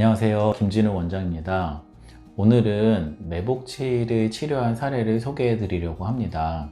안녕하세요. 김진우 원장입니다. 오늘은 매복치를 치료한 사례를 소개해 드리려고 합니다.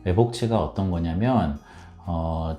매복치가 어떤 거냐면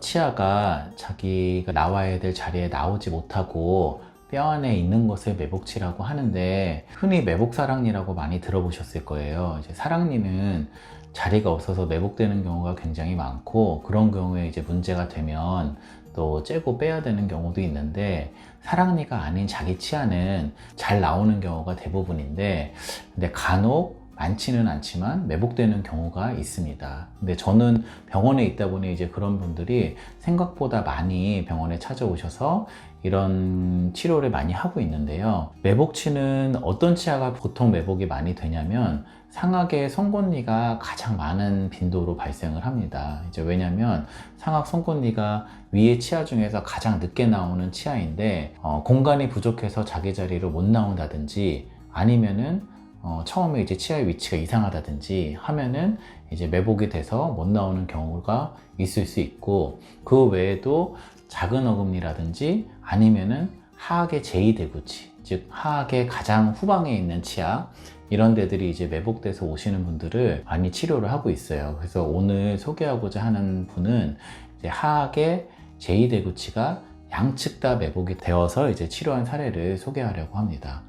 치아가 자기가 나와야 될 자리에 나오지 못하고 뼈 안에 있는 것을 매복치라고 하는데, 흔히 매복사랑니라고 많이 들어보셨을 거예요. 이제 사랑니는 자리가 없어서 매복되는 경우가 굉장히 많고, 그런 경우에 이제 문제가 되면 또 째고 빼야 되는 경우도 있는데, 사랑니가 아닌 자기 치아는 잘 나오는 경우가 대부분인데, 근데 간혹 많지는 않지만 매복되는 경우가 있습니다. 근데 저는 병원에 있다 보니 이제 그런 분들이 생각보다 많이 병원에 찾아오셔서 이런 치료를 많이 하고 있는데요. 매복치는 어떤 치아가 보통 매복이 많이 되냐면, 상악의 송곳니가 가장 많은 빈도로 발생을 합니다. 이제 왜냐면 상악 송곳니가 위의 치아 중에서 가장 늦게 나오는 치아인데, 공간이 부족해서 자기 자리로 못 나온다든지, 아니면은 처음에 이제 치아의 위치가 이상하다든지 하면은 이제 매복이 돼서 못 나오는 경우가 있을 수 있고, 그 외에도 작은 어금니라든지 아니면은 하악의 제2대구치, 즉 하악의 가장 후방에 있는 치아, 이런 데들이 이제 매복돼서 오시는 분들을 많이 치료를 하고 있어요. 그래서 오늘 소개하고자 하는 분은 이제 하악의 제2대구치가 양측 다 매복이 되어서 이제 치료한 사례를 소개하려고 합니다.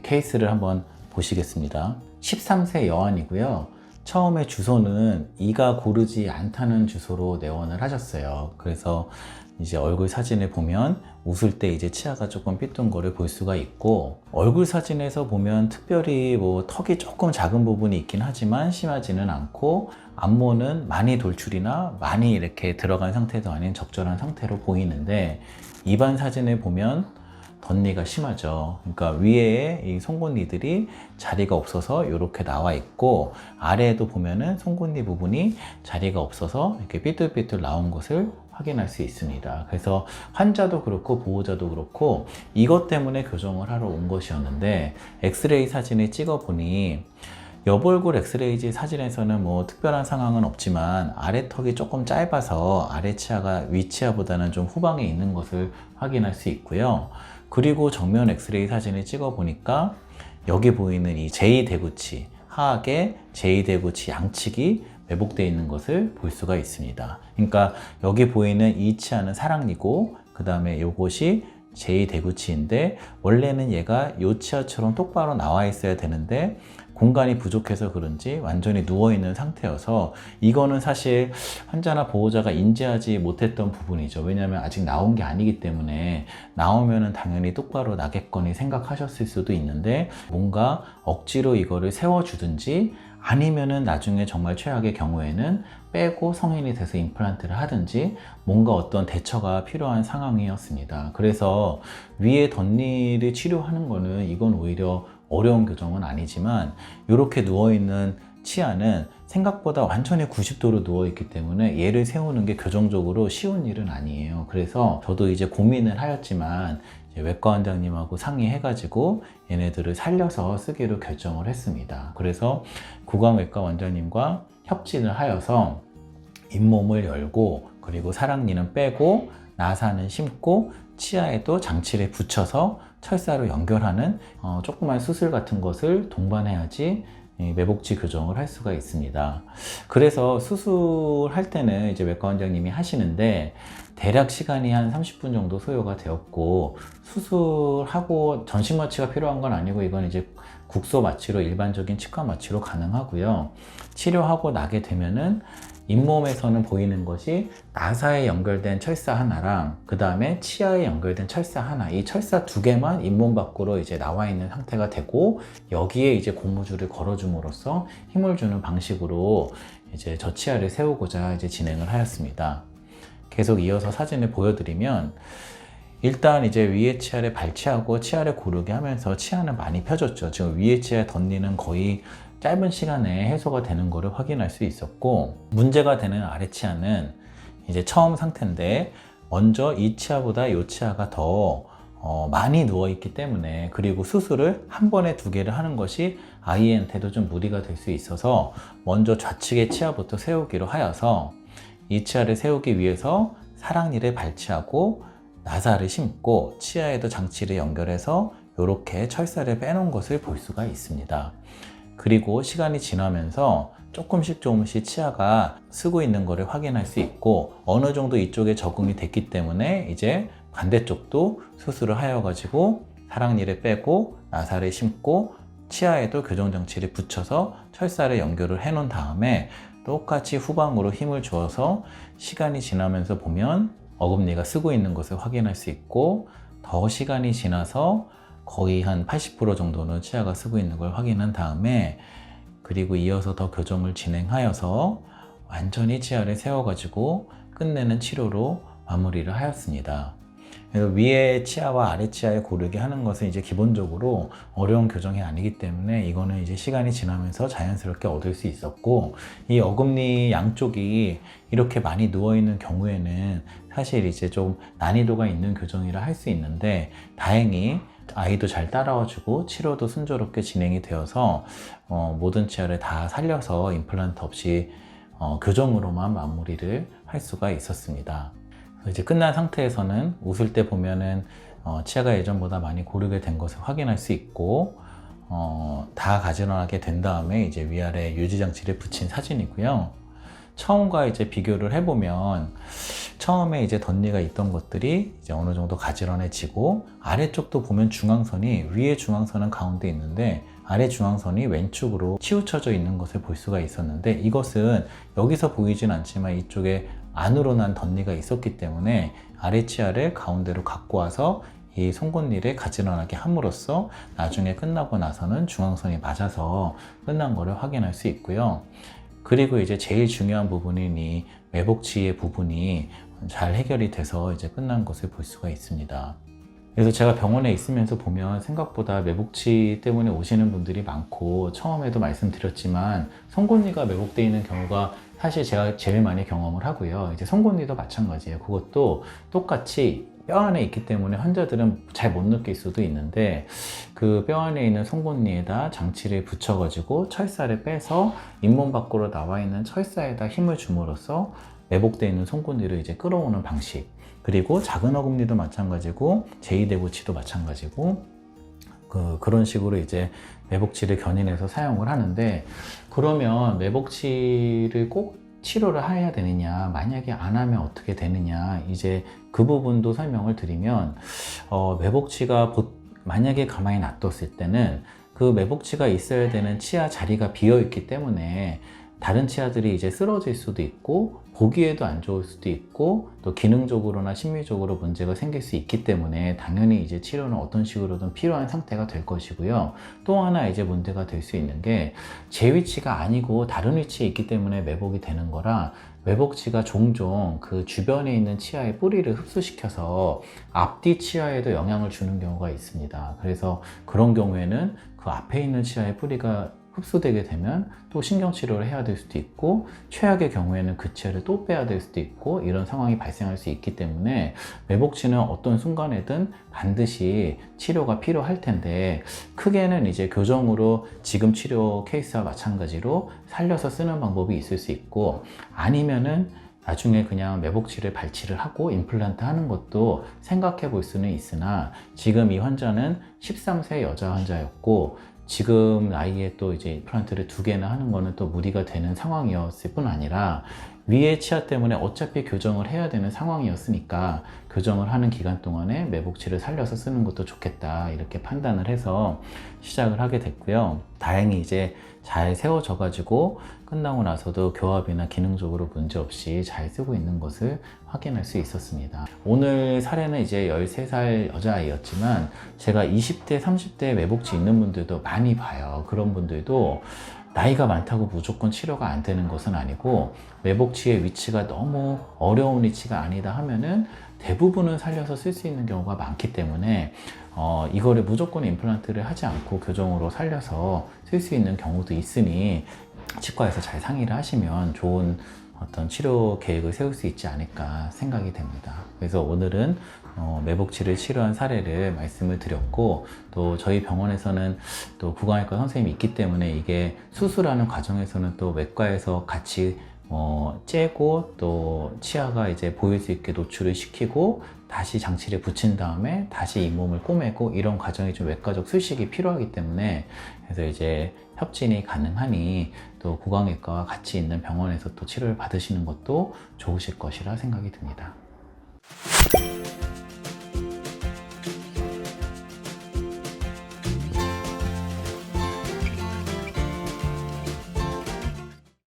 케이스를 한번 보시겠습니다. 13세 여아이고요. 처음에 주소는 이가 고르지 않다는 주소로 내원을 하셨어요. 그래서 이제 얼굴 사진을 보면 웃을 때 이제 치아가 조금 삐뚤은 거를 볼 수가 있고, 얼굴 사진에서 보면 특별히 뭐 턱이 조금 작은 부분이 있긴 하지만 심하지는 않고, 안모는 많이 돌출이나 많이 이렇게 들어간 상태도 아닌 적절한 상태로 보이는데, 입안 사진을 보면 덧니가 심하죠. 그러니까 위에 이 송곳니들이 자리가 없어서 이렇게 나와 있고, 아래에도 보면은 송곳니 부분이 자리가 없어서 이렇게 삐뚤삐뚤 나온 것을 확인할 수 있습니다. 그래서 환자도 그렇고 보호자도 그렇고 이것 때문에 교정을 하러 온 것이었는데, 엑스레이 사진을 찍어 보니 옆얼굴 엑스레이 사진에서는 뭐 특별한 상황은 없지만 아래턱이 조금 짧아서 아래 치아가 위 치아보다는 좀 후방에 있는 것을 확인할 수 있고요. 그리고 정면 엑스레이 사진을 찍어 보니까 여기 보이는 이 제2대구치, 하악의 제2대구치 양측이 매복되어 있는 것을 볼 수가 있습니다. 그러니까 여기 보이는 이 치아는 사랑니고, 그 다음에 이것이 제2대구치인데, 원래는 얘가 이 치아처럼 똑바로 나와 있어야 되는데 공간이 부족해서 그런지 완전히 누워있는 상태여서, 이거는 사실 환자나 보호자가 인지하지 못했던 부분이죠. 왜냐하면 아직 나온 게 아니기 때문에, 나오면은 당연히 똑바로 나겠거니 생각하셨을 수도 있는데, 뭔가 억지로 이거를 세워주든지, 아니면은 나중에 정말 최악의 경우에는 빼고 성인이 돼서 임플란트를 하든지 뭔가 어떤 대처가 필요한 상황이었습니다. 그래서 위에 덧니를 치료하는 거는 이건 오히려 어려운 교정은 아니지만, 이렇게 누워있는 치아는 생각보다 완전히 90도로 누워있기 때문에 얘를 세우는 게 교정적으로 쉬운 일은 아니에요. 그래서 저도 이제 고민을 하였지만 외과 원장님하고 상의해가지고 얘네들을 살려서 쓰기로 결정을 했습니다. 그래서 구강외과 원장님과 협진을 하여서 잇몸을 열고, 그리고 사랑니는 빼고 나사는 심고 치아에도 장치를 붙여서 철사로 연결하는 조그만 수술 같은 것을 동반해야지 매복치 교정을 할 수가 있습니다. 그래서 수술할 때는 이제 외과 원장님이 하시는데, 대략 시간이 한 30분 정도 소요가 되었고, 수술하고 전신 마취가 필요한 건 아니고, 이건 이제 국소 마취로, 일반적인 치과 마취로 가능하고요. 치료하고 나게 되면은 잇몸에서는 보이는 것이 나사에 연결된 철사 하나랑 그 다음에 치아에 연결된 철사 하나, 이 철사 두 개만 잇몸 밖으로 이제 나와 있는 상태가 되고, 여기에 이제 고무줄을 걸어줌으로써 힘을 주는 방식으로 이제 저 치아를 세우고자 이제 진행을 하였습니다. 계속 이어서 사진을 보여드리면, 일단 이제 위에 치아를 발치하고 치아를 고르게 하면서 치아는 많이 펴졌죠. 지금 위에 치아의 덧니는 거의 짧은 시간에 해소가 되는 것을 확인할 수 있었고, 문제가 되는 아래 치아는 이제 처음 상태인데, 먼저 이 치아보다 이 치아가 더 많이 누워있기 때문에, 그리고 수술을 한 번에 두 개를 하는 것이 아이한테도 좀 무리가 될 수 있어서 먼저 좌측의 치아부터 세우기로 하여서, 이 치아를 세우기 위해서 사랑니를 발치하고 나사를 심고 치아에도 장치를 연결해서 이렇게 철사를 빼놓은 것을 볼 수가 있습니다. 그리고 시간이 지나면서 조금씩 치아가 쓰고 있는 것을 확인할 수 있고, 어느 정도 이쪽에 적응이 됐기 때문에 이제 반대쪽도 수술을 하여 가지고 사랑니를 빼고 나사를 심고 치아에도 교정장치를 붙여서 철사를 연결을 해 놓은 다음에 똑같이 후방으로 힘을 주어서 시간이 지나면서 보면 어금니가 쓰고 있는 것을 확인할 수 있고, 더 시간이 지나서 거의 한 80% 정도는 치아가 쓰고 있는 걸 확인한 다음에, 그리고 이어서 더 교정을 진행하여서 완전히 치아를 세워가지고 끝내는 치료로 마무리를 하였습니다. 그래서 위에 치아와 아래 치아에 고르게 하는 것은 이제 기본적으로 어려운 교정이 아니기 때문에 이거는 이제 시간이 지나면서 자연스럽게 얻을 수 있었고, 이 어금니 양쪽이 이렇게 많이 누워 있는 경우에는 사실 이제 좀 난이도가 있는 교정이라 할 수 있는데, 다행히 아이도 잘 따라와주고 치료도 순조롭게 진행이 되어서 모든 치아를 다 살려서 임플란트 없이 교정으로만 마무리를 할 수가 있었습니다. 이제 끝난 상태에서는 웃을 때 보면은 치아가 예전보다 많이 고르게 된 것을 확인할 수 있고, 다 가지런하게 된 다음에 이제 위아래 유지장치를 붙인 사진이고요. 처음과 이제 비교를 해보면 처음에 이제 덧니가 있던 것들이 이제 어느 정도 가지런해지고, 아래쪽도 보면 중앙선이, 위에 중앙선은 가운데 있는데 아래 중앙선이 왼쪽으로 치우쳐져 있는 것을 볼 수가 있었는데, 이것은 여기서 보이진 않지만 이쪽에 안으로 난 덧니가 있었기 때문에 아래 치아를 가운데로 갖고 와서 이 송곳니를 가지런하게 함으로써 나중에 끝나고 나서는 중앙선이 맞아서 끝난 것을 확인할 수 있고요. 그리고 이제 제일 중요한 부분인 이 매복치의 부분이 잘 해결이 돼서 이제 끝난 것을 볼 수가 있습니다. 그래서 제가 병원에 있으면서 보면 생각보다 매복치 때문에 오시는 분들이 많고, 처음에도 말씀드렸지만 송곳니가 매복되어 있는 경우가 사실 제가 제일 많이 경험을 하고요. 이제 송곳니도 마찬가지예요. 그것도 똑같이 뼈 안에 있기 때문에 환자들은 잘 못 느낄 수도 있는데, 그 뼈 안에 있는 송곳니에다 장치를 붙여가지고 철사를 빼서 잇몸 밖으로 나와 있는 철사에다 힘을 줌으로써 매복되어 있는 송곳니를 이제 끌어오는 방식, 그리고 작은 어금니도 마찬가지고 제2대구치도 마찬가지고 그런 식으로 이제 매복치를 견인해서 사용을 하는데, 그러면 매복치를 꼭 치료를 해야 되느냐, 만약에 안 하면 어떻게 되느냐, 이제 그 부분도 설명을 드리면, 매복치가 만약에 가만히 놔뒀을 때는 그 매복치가 있어야 되는 치아 자리가 비어 있기 때문에 다른 치아들이 이제 쓰러질 수도 있고 보기에도 안 좋을 수도 있고, 또 기능적으로나 심리적으로 문제가 생길 수 있기 때문에 당연히 이제 치료는 어떤 식으로든 필요한 상태가 될 것이고요. 또 하나 이제 문제가 될 수 있는 게, 제 위치가 아니고 다른 위치에 있기 때문에 매복이 되는 거라, 매복치가 종종 그 주변에 있는 치아의 뿌리를 흡수시켜서 앞뒤 치아에도 영향을 주는 경우가 있습니다. 그래서 그런 경우에는 그 앞에 있는 치아의 뿌리가 흡수되게 되면 또 신경치료를 해야 될 수도 있고, 최악의 경우에는 그 치아를 또 빼야 될 수도 있고, 이런 상황이 발생할 수 있기 때문에 매복치는 어떤 순간에든 반드시 치료가 필요할 텐데, 크게는 이제 교정으로 지금 치료 케이스와 마찬가지로 살려서 쓰는 방법이 있을 수 있고, 아니면은 나중에 그냥 매복치를 발치를 하고 임플란트 하는 것도 생각해 볼 수는 있으나, 지금 이 환자는 13세 여자 환자였고, 지금 나이에 또 이제 임플란트를 2개나 하는 거는 또 무리가 되는 상황이었을 뿐 아니라, 위에 치아 때문에 어차피 교정을 해야 되는 상황이었으니까 교정을 하는 기간 동안에 매복치를 살려서 쓰는 것도 좋겠다, 이렇게 판단을 해서 시작을 하게 됐고요. 다행히 이제 잘 세워져 가지고 끝나고 나서도 교합이나 기능적으로 문제없이 잘 쓰고 있는 것을 확인할 수 있었습니다. 오늘 사례는 이제 13살 여자아이였지만 제가 20대, 30대 매복치 있는 분들도 많이 봐요. 그런 분들도 나이가 많다고 무조건 치료가 안 되는 것은 아니고, 매복치의 위치가 너무 어려운 위치가 아니다 하면은 대부분은 살려서 쓸 수 있는 경우가 많기 때문에 이거를 무조건 임플란트를 하지 않고 교정으로 살려서 쓸 수 있는 경우도 있으니, 치과에서 잘 상의를 하시면 좋은 어떤 치료 계획을 세울 수 있지 않을까 생각이 됩니다. 그래서 오늘은 매복치를 치료한 사례를 말씀을 드렸고, 또 저희 병원에서는 또 구강외과 선생님이 있기 때문에 이게 수술하는 과정에서는 또 외과에서 같이 째고 또 치아가 이제 보일 수 있게 노출을 시키고 다시 장치를 붙인 다음에 다시 잇몸을 꼬매고 이런 과정이 좀 외과적 수식이 필요하기 때문에 그래서 이제 협진이 가능하니 또 구강외과와 같이 있는 병원에서 또 치료를 받으시는 것도 좋으실 것이라 생각이 듭니다.